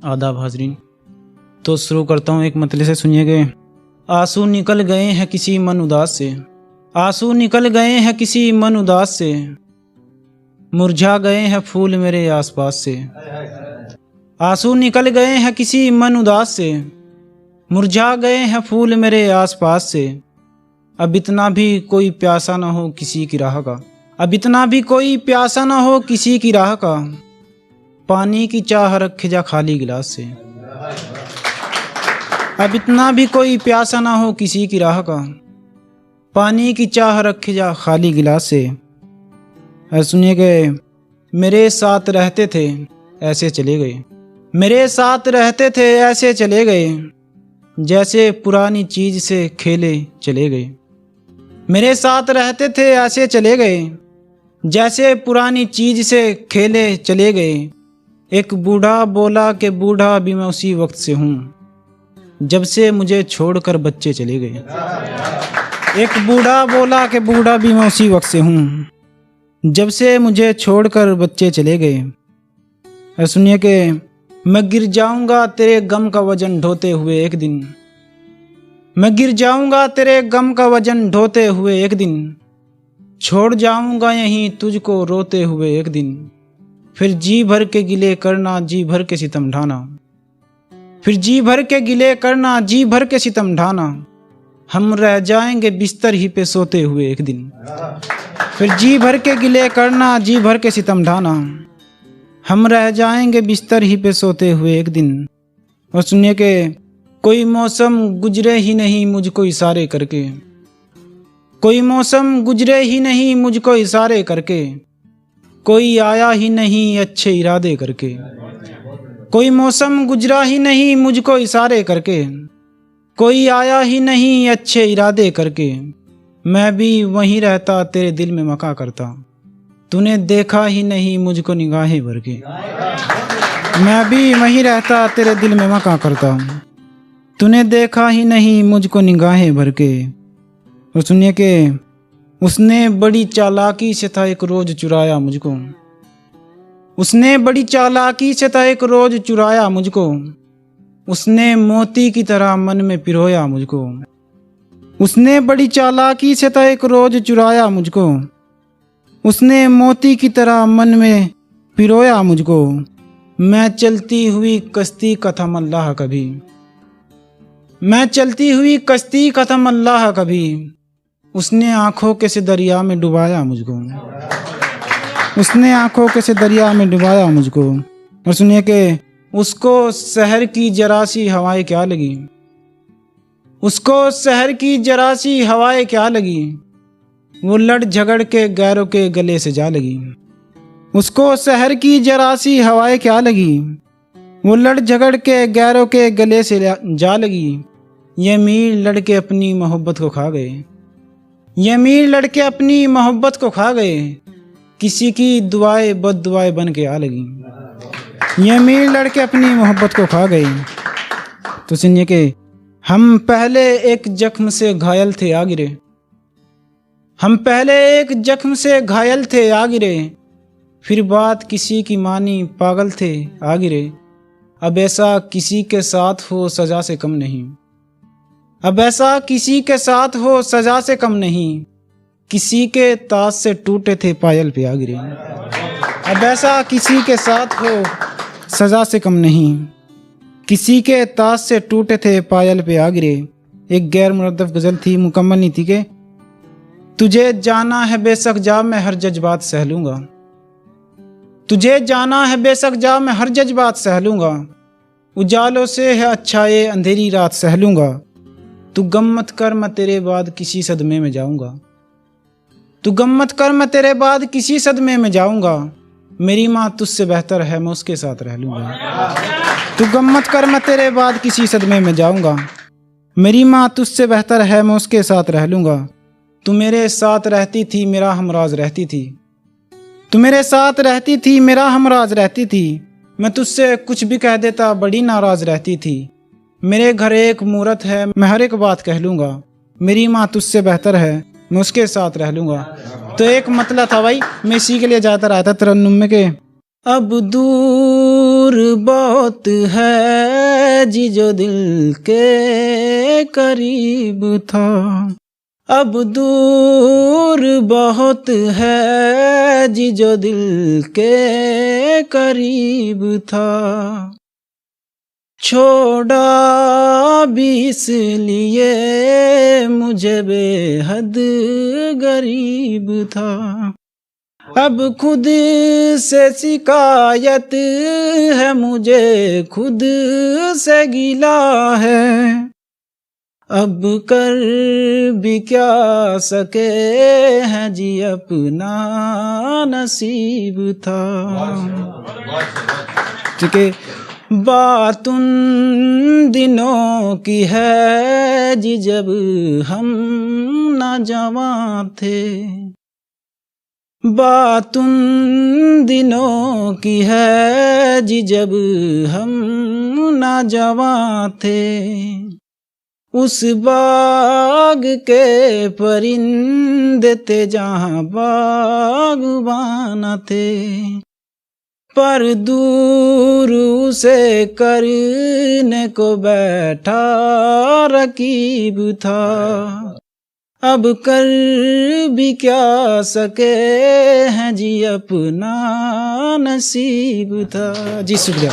आदाब हाजरीन। तो शुरू करता हूँ एक मतले से, सुनिएगा। आंसू निकल गए हैं किसी मन उदास से, आंसू निकल गए हैं किसी मन उदास से, मुरझा गए हैं फूल मेरे आसपास से। आंसू निकल गए हैं किसी मन उदास से, मुरझा गए हैं फूल मेरे आसपास से। अब इतना भी कोई प्यासा ना हो किसी की राह का, अब इतना भी कोई प्यासा ना हो किसी की राह का, पानी की चाह रखे जा खाली गिलास से। अब इतना भी कोई प्यासा ना हो किसी की राह का, पानी की चाह रखे जा खाली गिलास से। सुनिए कि मेरे साथ रहते थे ऐसे चले गए, मेरे साथ रहते थे ऐसे चले गए, जैसे पुरानी चीज से खेले चले गए। मेरे साथ रहते थे ऐसे चले गए, जैसे पुरानी चीज से खेले चले गए। एक बूढ़ा बोला कि बूढ़ा भी मैं उसी वक्त से हूँ, जब से मुझे छोड़कर बच्चे चले गए। एक बूढ़ा बोला कि बूढ़ा भी मैं उसी वक्त से हूँ, जब से मुझे छोड़कर बच्चे चले गए। सुनिए कि मैं गिर जाऊंगा तेरे गम का वजन ढोते हुए एक दिन, मैं गिर जाऊंगा तेरे गम का वजन ढोते हुए एक दिन, छोड़ जाऊंगा यहीं तुझको रोते हुए एक दिन। फिर जी भर के गिले करना, जी भर के सितम ढाना, फिर जी भर के गिले करना, जी भर के सितम ढाना, हम रह जाएंगे बिस्तर ही पे सोते हुए एक दिन। फिर जी भर के गिले करना, जी भर के सितम ढाना, हम रह जाएंगे बिस्तर ही पे सोते हुए एक दिन। और सुनिए कि कोई मौसम गुजरे ही नहीं मुझको इशारे करके, कोई मौसम गुजरे ही नहीं मुझको इशारे करके, कोई आया ही नहीं अच्छे इरादे करके। कोई मौसम गुजरा ही नहीं मुझको इशारे करके, कोई आया ही नहीं अच्छे इरादे करके। मैं भी वहीं रहता तेरे दिल में मका करता, तूने देखा ही नहीं मुझको निगाहें भर के। मैं भी वहीं रहता तेरे दिल में मका करता, तूने देखा ही नहीं मुझको निगाहें भर के। और सुनिए कि उसने बड़ी चालाकी से था एक रोज चुराया मुझको, उसने बड़ी चालाकी से था एक रोज चुराया मुझको, उसने मोती की तरह मन में पिरोया मुझको। उसने बड़ी चालाकी से था एक रोज चुराया मुझको, उसने मोती की तरह मन में पिरोया मुझको। मैं चलती हुई कश्ती का था मल्लाह कभी, मैं चलती हुई कश्ती का था मल्लाह कभी, उसने आंखों के से दरिया में डुबाया मुझको, उसने आंखों के से दरिया में डुबाया मुझको। और सुनिए कि उसको शहर की जरा सी हवाएं क्या लगी, उसको शहर की जरा सी हवाएं क्या लगी, वो लड़ झगड़ के गैरों के गले से जा लगी। उसको शहर की जरा सी हवाएं क्या लगी, वो लड़ झगड़ के गैरों के गले से जा लगी। ये मीर लड़के अपनी मोहब्बत को खा गए, ये मीर लड़के अपनी मोहब्बत को खा गए, किसी की दुआएं बद दुआएं बन के आ लगी। ये मीर लड़के अपनी मोहब्बत को खा गए। तो सुनिए कि हम पहले एक जख्म से घायल थे आ गिरे, हम पहले एक जख्म से घायल थे आ गिरे, फिर बात किसी की मानी पागल थे आ गिरे। अब ऐसा किसी के साथ हो सजा से कम नहीं, अब ऐसा किसी के साथ हो सजा से कम नहीं, किसी के ताज से टूटे थे पायल पे आ गिरे। अब ऐसा किसी के साथ हो सजा से कम नहीं, किसी के ताज से टूटे थे पायल पे आ गिरे। एक गैर मुरद्दफ गज़ल थी, मुकम्मल नहीं थी कि तुझे जाना है बेशक जा मैं हर जज्बात सह लूँगा, तुझे जाना है बेशक जा मैं हर जज्बात सह लूँगा, उजालों से है अच्छा ये अंधेरी रात सह लूँगा। तू गम मत कर मैं तेरे बाद किसी सदमे में जाऊँगा, तू गम मत कर मैं तेरे बाद किसी सदमे में जाऊँगा, मेरी माँ तुझसे बेहतर है मैं उसके साथ रह लूँगा। तू गम मत कर मैं तेरे बाद किसी सदमे में जाऊँगा, मेरी माँ तुझसे बेहतर है मैं उसके साथ रह लूँगा। तू मेरे साथ रहती थी मेरा हमराज रहती थी, तू मेरे साथ रहती थी मेरा हमराज रहती थी, मैं तुझसे कुछ भी कह देता बड़ी नाराज रहती थी। मेरे घर एक मूरत है मैं हर एक बात कह लूँगा, मेरी माँ तुझसे बेहतर है मैं उसके साथ रह लूँगा। तो एक मतलब था भाई, मैं इसी के लिए ज़्यादातर आया था तरन्नुम में के अब दूर बहुत है जी जो दिल के करीब था, अब दूर बहुत है जी जो दिल के करीब था। छोड़ा भी इसलिए मुझे बेहद गरीब था, अब खुद से शिकायत है मुझे, खुद से गिला है, अब कर भी क्या सके हैं जी अपना नसीब था। ठीक है, बात उन दिनों की है जी जब हम नौजवान थे, बात उन दिनों की है जी जब हम नौजवान थे। उस बाग के परिंदे थे जहाँ बागबान थे, पर दूर उसे करने को बैठा रकीब था, अब कर भी क्या सके हैं जी अपना नसीब था। जी शुक्रिया।